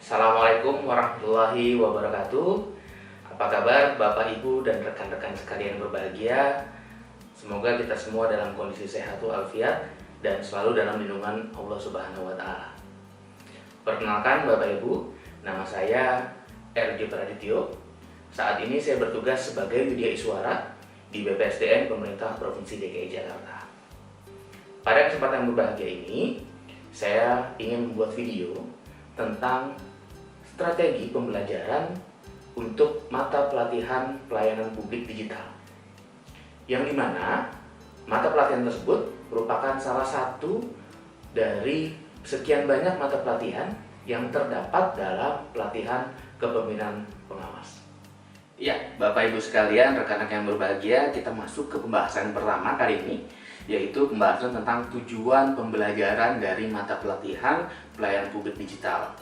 Assalamualaikum warahmatullahi wabarakatuh. Apa kabar Bapak Ibu dan rekan-rekan sekalian berbahagia? Semoga kita semua dalam kondisi sehat walafiat dan selalu dalam lindungan Allah Subhanahu wa taala. Perkenalkan Bapak Ibu, nama saya RJ Pradityo. Saat ini saya bertugas sebagai Widya Iswara di BPSDM Pemerintah Provinsi DKI Jakarta. Pada kesempatan berbahagia ini, saya ingin membuat video tentang strategi pembelajaran untuk mata pelatihan pelayanan publik digital, yang dimana mata pelatihan tersebut merupakan salah satu dari sekian banyak mata pelatihan yang terdapat dalam pelatihan kepemimpinan pengawas. Ya, Bapak Ibu sekalian, rekan-rekan yang berbahagia, kita masuk ke pembahasan pertama kali ini, yaitu pembahasan tentang tujuan pembelajaran dari mata pelatihan pelayanan publik digital.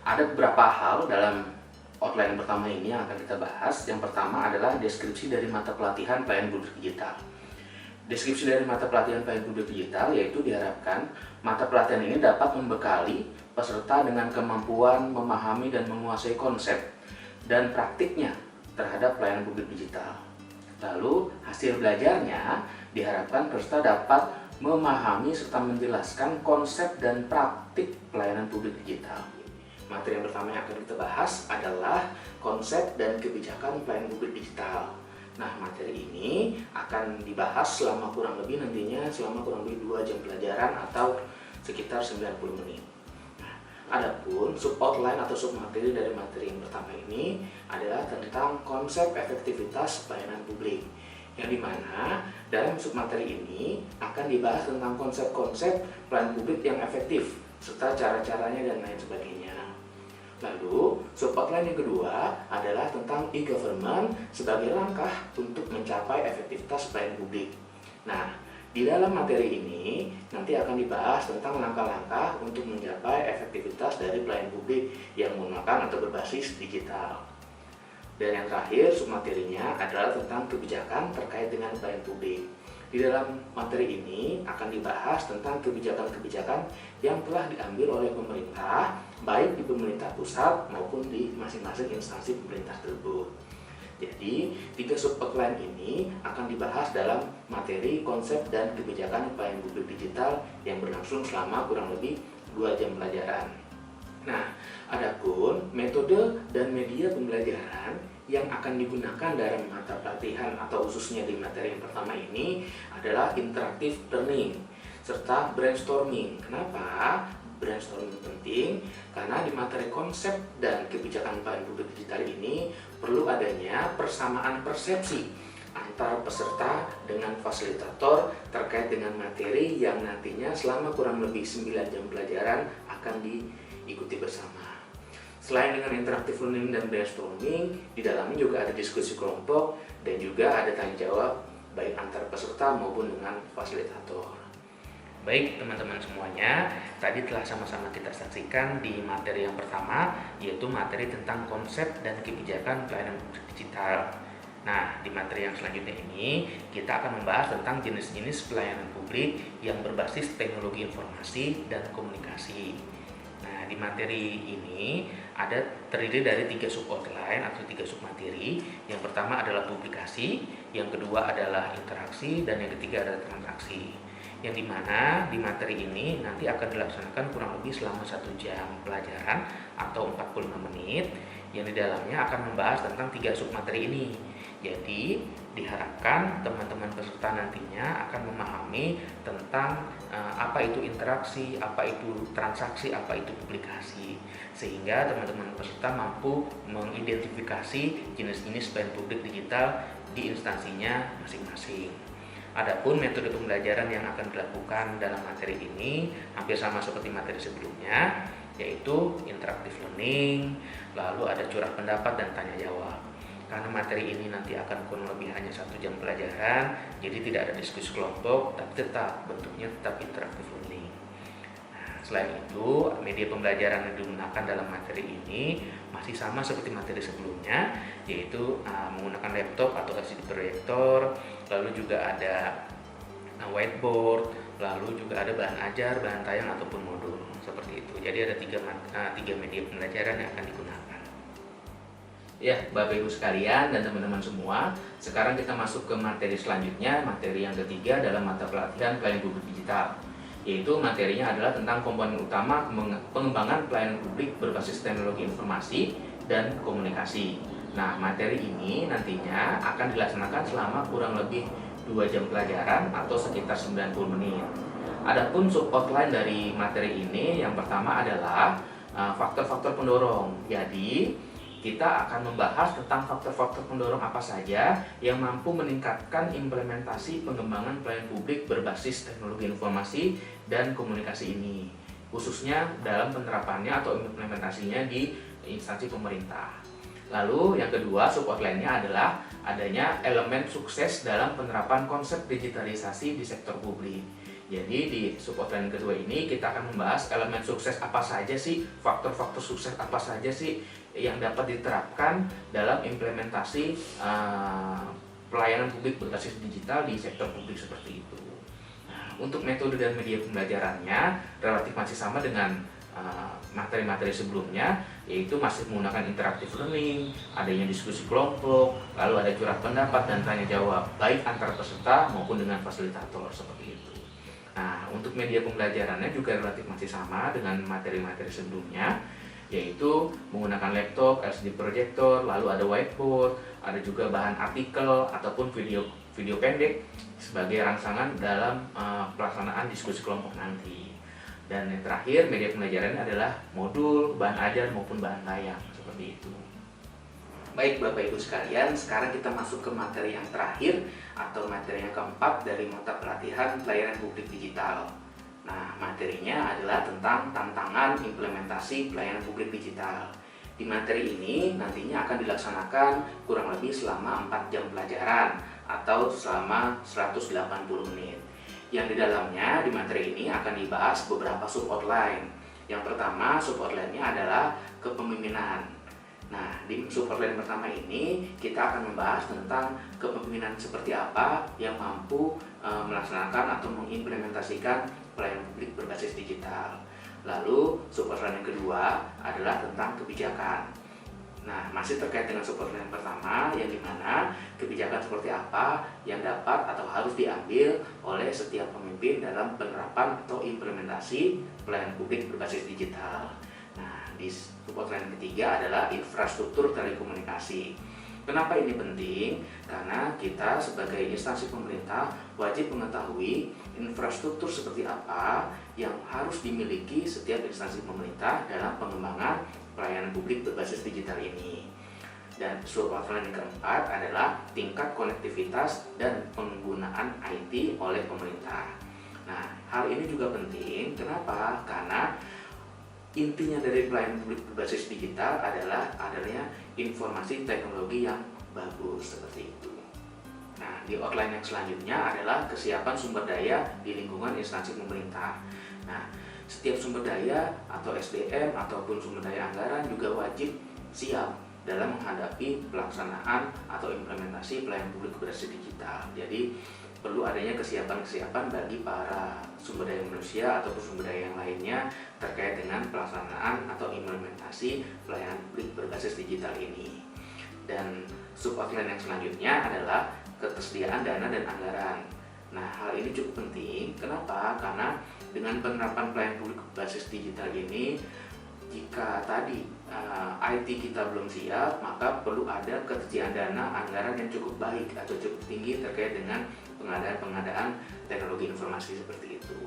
Ada beberapa hal dalam outline pertama ini yang akan kita bahas. Yang pertama adalah deskripsi dari mata pelatihan pelayanan publik digital. Deskripsi dari mata pelatihan pelayanan publik digital yaitu diharapkan mata pelatihan ini dapat membekali peserta dengan kemampuan memahami dan menguasai konsep dan praktiknya terhadap pelayanan publik digital. Lalu hasil belajarnya diharapkan peserta dapat memahami serta menjelaskan konsep dan praktik pelayanan publik digital. Materi yang pertama yang akan kita bahas adalah konsep dan kebijakan pelayanan publik digital. Nah, materi ini akan dibahas selama kurang lebih 2 jam pelajaran atau sekitar 90 menit. Nah, adapun sub outline atau sub materi dari materi yang pertama ini adalah tentang konsep efektivitas pelayanan publik, yang dimana dalam submateri ini akan dibahas tentang konsep-konsep pelayanan publik yang efektif serta cara-caranya dan lain sebagainya. Lalu sub-outline yang kedua adalah tentang e-government sebagai langkah untuk mencapai efektivitas pelayanan publik. Nah, di dalam materi ini nanti akan dibahas tentang langkah-langkah untuk mencapai efektivitas dari pelayanan publik yang menggunakan atau berbasis digital. Dan yang terakhir, submaterinya adalah tentang kebijakan terkait dengan pelayanan publik. Di dalam materi ini akan dibahas tentang kebijakan-kebijakan yang telah diambil oleh pemerintah, baik di pemerintah pusat maupun di masing-masing instansi pemerintah tersebut. Jadi, 3 sub-outline ini akan dibahas dalam materi konsep dan kebijakan pelayanan publik digital yang berlangsung selama kurang lebih 2 jam pelajaran. Nah, adapun metode dan media pembelajaran yang akan digunakan dalam mata pelatihan atau khususnya di materi yang pertama ini adalah interactive learning serta brainstorming. Kenapa brainstorming penting? Karena di materi konsep dan kebijakan pelayanan publik digital ini perlu adanya persamaan persepsi antara peserta dengan fasilitator terkait dengan materi yang nantinya selama kurang lebih 9 jam pelajaran akan diikuti bersama. Selain dengan interaktif learning dan brainstorming, di dalamnya juga ada diskusi kelompok dan juga ada tanya jawab baik antar peserta maupun dengan fasilitator. Baik teman-teman semuanya, tadi telah sama-sama kita saksikan di materi yang pertama, yaitu materi tentang konsep dan kebijakan pelayanan publik digital. Nah, di materi yang selanjutnya ini kita akan membahas tentang jenis-jenis pelayanan publik yang berbasis teknologi informasi dan komunikasi. Nah, di materi ini ada terdiri dari 3 sub-outline atau 3 sub-materi. Yang pertama adalah publikasi, yang kedua adalah interaksi, dan yang ketiga adalah transaksi. Yang dimana di materi ini nanti akan dilaksanakan kurang lebih selama 1 jam pelajaran atau 45 menit, yang di dalamnya akan membahas tentang 3 sub-materi ini. Jadi diharapkan teman-teman peserta nantinya akan memahami tentang apa itu interaksi, apa itu transaksi, apa itu publikasi, sehingga teman-teman peserta mampu mengidentifikasi jenis-jenis pelayanan publik digital di instansinya masing-masing. Adapun metode pembelajaran yang akan dilakukan dalam materi ini hampir sama seperti materi sebelumnya, yaitu interactive learning, lalu ada curah pendapat dan tanya jawab. Karena materi ini nanti akan kurang lebih hanya 1 jam pelajaran, jadi tidak ada diskusi kelompok, tapi tetap bentuknya tetap interactive learning. Nah, selain itu, media pembelajaran yang digunakan dalam materi ini masih sama seperti materi sebelumnya, yaitu menggunakan laptop atau LCD proyektor, lalu juga ada whiteboard, lalu juga ada bahan ajar, bahan tayang ataupun modul seperti itu. Jadi ada tiga media pembelajaran yang akan digunakan. Ya, Bapak Ibu sekalian dan teman-teman semua, sekarang kita masuk ke materi selanjutnya, materi yang ketiga dalam mata pelatihan pelayanan publik digital, yaitu materinya adalah tentang komponen utama pengembangan pelayanan publik berbasis teknologi informasi dan komunikasi. Nah, materi ini nantinya akan dilaksanakan selama kurang lebih 2 jam pelajaran atau sekitar 90 menit. Adapun sub outline dari materi ini yang pertama adalah faktor-faktor pendorong. Jadi, kita akan membahas tentang faktor-faktor pendorong apa saja yang mampu meningkatkan implementasi pengembangan pelayanan publik berbasis teknologi informasi dan komunikasi ini, khususnya dalam penerapannya atau implementasinya di instansi pemerintah. Lalu yang kedua, sub outline-nya adalah adanya elemen sukses dalam penerapan konsep digitalisasi di sektor publik. Jadi di sub outline kedua ini kita akan membahas elemen sukses apa saja sih, faktor-faktor sukses apa saja sih yang dapat diterapkan dalam implementasi pelayanan publik berbasis digital di sektor publik seperti itu. Nah, untuk metode dan media pembelajarannya relatif masih sama dengan materi-materi sebelumnya, yaitu masih menggunakan interactive learning, adanya diskusi kelompok, lalu ada curhat pendapat dan tanya jawab baik antar peserta maupun dengan fasilitator seperti itu. Nah, untuk media pembelajarannya juga relatif masih sama dengan materi-materi sebelumnya, yaitu menggunakan laptop, LCD projector, lalu ada whiteboard, ada juga bahan artikel ataupun video pendek sebagai rangsangan dalam pelaksanaan diskusi kelompok nanti. Dan yang terakhir, media pembelajaran adalah modul, bahan ajar maupun bahan tayang seperti itu. Baik Bapak Ibu sekalian, sekarang kita masuk ke materi yang terakhir atau materi yang keempat dari mata pelatihan pelayanan publik digital. Nah, materinya adalah tentang tantangan implementasi pelayanan publik digital. Di materi ini nantinya akan dilaksanakan kurang lebih selama 4 jam pelajaran atau selama 180 menit. Yang di dalamnya di materi ini akan dibahas beberapa sub outline. Yang pertama, sub outline-nya adalah kepemimpinan. Nah, di sub outline pertama ini kita akan membahas tentang kepemimpinan seperti apa yang mampu melaksanakan atau mengimplementasikan pelayanan publik berbasis digital. Lalu sub outline yang kedua adalah tentang kebijakan. Nah, masih terkait dengan sub outline pertama, yang dimana kebijakan seperti apa yang dapat atau harus diambil oleh setiap pemimpin dalam penerapan atau implementasi pelayanan publik berbasis digital. Nah, di sub outline ketiga adalah infrastruktur telekomunikasi. Kenapa ini penting? Karena kita sebagai instansi pemerintah wajib mengetahui infrastruktur seperti apa yang harus dimiliki setiap instansi pemerintah dalam pengembangan pelayanan publik berbasis digital ini. Dan sub outline yang keempat adalah tingkat konektivitas dan penggunaan IT oleh pemerintah. Nah, hal ini juga penting. Kenapa? Karena intinya dari pelayanan publik berbasis digital adalah adanya informasi teknologi yang bagus seperti itu. Nah, di outline yang selanjutnya adalah kesiapan sumber daya di lingkungan instansi pemerintah. Nah, setiap sumber daya atau SDM ataupun sumber daya anggaran juga wajib siap dalam menghadapi pelaksanaan atau implementasi pelayanan publik berbasis digital. Jadi perlu adanya kesiapan-kesiapan bagi para sumber daya manusia atau sumber daya yang lainnya terkait dengan pelaksanaan atau implementasi pelayanan publik berbasis digital ini. Dan sub outline yang selanjutnya adalah ketersediaan dana dan anggaran. Nah, hal ini cukup penting. Kenapa? Karena dengan penerapan pelayanan publik berbasis digital ini, jika tadi IT kita belum siap, maka perlu ada ketersediaan dana anggaran yang cukup baik atau cukup tinggi terkait dengan pengadaan teknologi informasi seperti itu.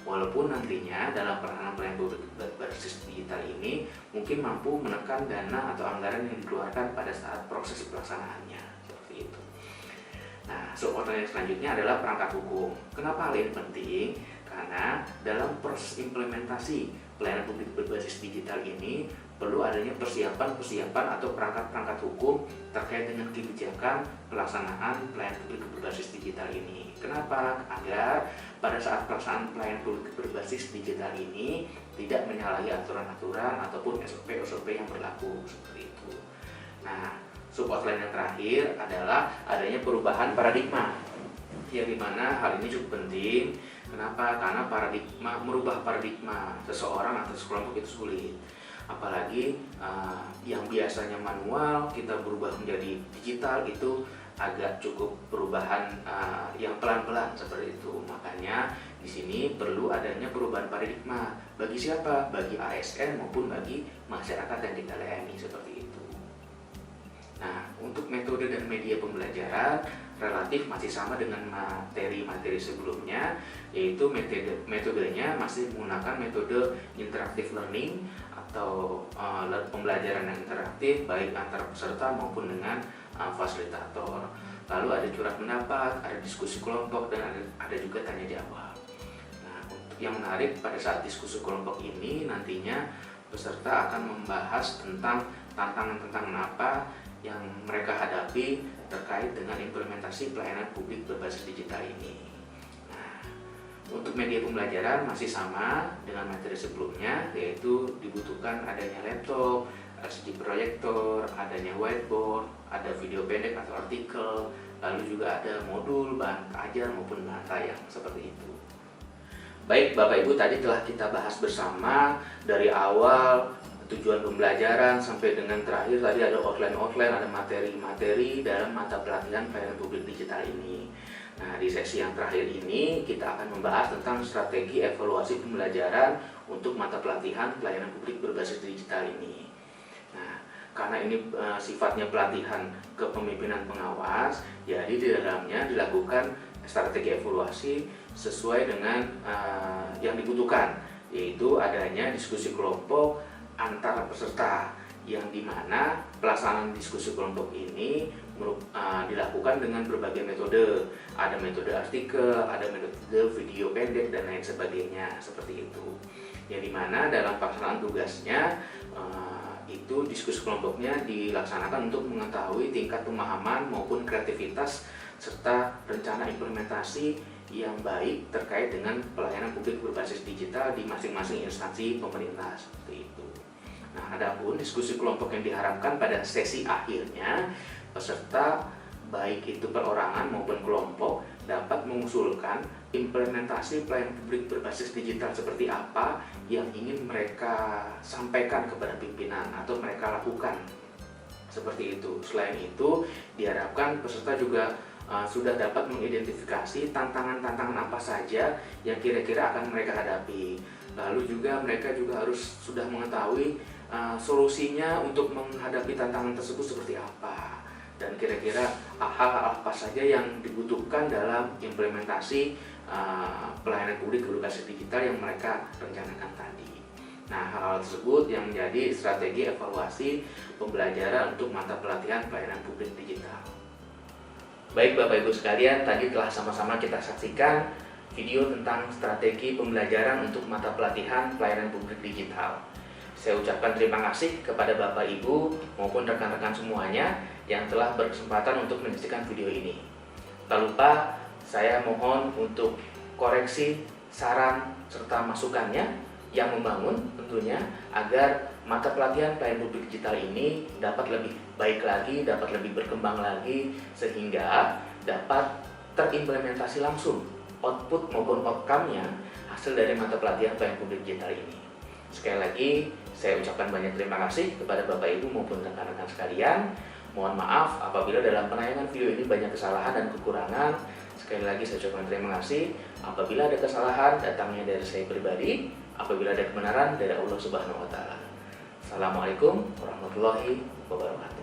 Walaupun nantinya dalam pelaksanaan pelayanan publik berbasis digital ini mungkin mampu menekan dana atau anggaran yang dikeluarkan pada saat proses pelaksanaannya seperti itu. Nah, sub outline yang selanjutnya adalah perangkat hukum. Kenapa hal ini penting? Karena dalam proses implementasi pelayanan publik berbasis digital ini perlu adanya persiapan atau perangkat-perangkat hukum terkait dengan kebijakan pelaksanaan pelayanan publik berbasis digital ini. Kenapa? Agar pada saat pelaksanaan pelayanan publik berbasis digital ini tidak menyalahi aturan-aturan ataupun SOP yang berlaku seperti itu. Nah, sub outline yang terakhir adalah adanya perubahan paradigma, yang dimana hal ini cukup penting Kenapa? Karena merubah paradigma seseorang atau sekelompok itu sulit. Apalagi yang biasanya manual kita berubah menjadi digital itu agak cukup perubahan yang pelan-pelan seperti itu. Makanya di sini perlu adanya perubahan paradigma. Bagi siapa? Bagi ASN maupun bagi masyarakat yang kita layani seperti itu. Nah, untuk metode dan media pembelajaran relatif masih sama dengan materi-materi sebelumnya, yaitu metodenya masih menggunakan metode interactive learning atau pembelajaran yang interaktif baik antara peserta maupun dengan fasilitator. Lalu ada curhat pendapat, ada diskusi kelompok, dan ada juga tanya jawab. Nah, untuk yang menarik pada saat diskusi kelompok ini nantinya peserta akan membahas tentang tantangan-tantangan apa yang mereka hadapi terkait dengan implementasi pelayanan publik berbasis digital ini. Nah, untuk media pembelajaran masih sama dengan materi sebelumnya, yaitu dibutuhkan adanya laptop, LCD proyektor, adanya whiteboard, ada video pendek atau artikel, lalu juga ada modul, bahan ajar maupun bahan tayang seperti itu. Baik Bapak Ibu, tadi telah kita bahas bersama dari awal tujuan pembelajaran sampai dengan terakhir tadi ada outline, ada materi-materi dalam mata pelatihan pelayanan publik digital ini. Nah, di sesi yang terakhir ini kita akan membahas tentang strategi evaluasi pembelajaran untuk mata pelatihan pelayanan publik berbasis digital ini. Nah, karena ini sifatnya pelatihan kepemimpinan pengawas, jadi di dalamnya dilakukan strategi evaluasi sesuai dengan yang dibutuhkan, yaitu adanya diskusi kelompok antara peserta, yang dimana pelaksanaan diskusi kelompok ini dilakukan dengan berbagai metode. Ada metode artikel, ada metode video pendek, dan lain sebagainya seperti itu. Yang dimana dalam pelaksanaan tugasnya itu diskusi kelompoknya dilaksanakan untuk mengetahui tingkat pemahaman maupun kreativitas serta rencana implementasi yang baik terkait dengan pelayanan publik berbasis digital di masing-masing instansi pemerintah seperti itu. Nah, adapun diskusi kelompok yang diharapkan pada sesi akhirnya, peserta baik itu perorangan maupun kelompok dapat mengusulkan implementasi pelayanan publik berbasis digital seperti apa yang ingin mereka sampaikan kepada pimpinan atau mereka lakukan seperti itu. Selain itu, diharapkan peserta juga sudah dapat mengidentifikasi tantangan-tantangan apa saja yang kira-kira akan mereka hadapi. Lalu juga mereka juga harus sudah mengetahui solusinya untuk menghadapi tantangan tersebut seperti apa, dan kira-kira hal-hal apa saja yang dibutuhkan dalam implementasi pelayanan publik berbasis digital yang mereka rencanakan tadi. Nah, hal tersebut yang menjadi strategi evaluasi pembelajaran untuk mata pelatihan pelayanan publik digital. Baik Bapak Ibu sekalian, tadi telah sama-sama kita saksikan video tentang strategi pembelajaran untuk mata pelatihan pelayanan publik digital. Saya ucapkan terima kasih kepada Bapak Ibu maupun rekan-rekan semuanya yang telah berkesempatan untuk menyaksikan video ini. Tak lupa saya mohon untuk koreksi, saran, serta masukannya yang membangun tentunya agar mata pelatihan pelayanan publik digital ini dapat lebih baik lagi, dapat lebih berkembang lagi, sehingga dapat terimplementasi langsung output maupun outcome-nya hasil dari mata pelatihan pelayanan publik digital ini. Sekali lagi saya ucapkan banyak terima kasih kepada Bapak Ibu maupun rekan-rekan sekalian. Mohon maaf apabila dalam penayangan video ini banyak kesalahan dan kekurangan. Sekali lagi saya ucapkan terima kasih. Apabila ada kesalahan datangnya dari saya pribadi, apabila ada kebenaran dari Allah Subhanahu wa taala. Assalamualaikum warahmatullahi wabarakatuh.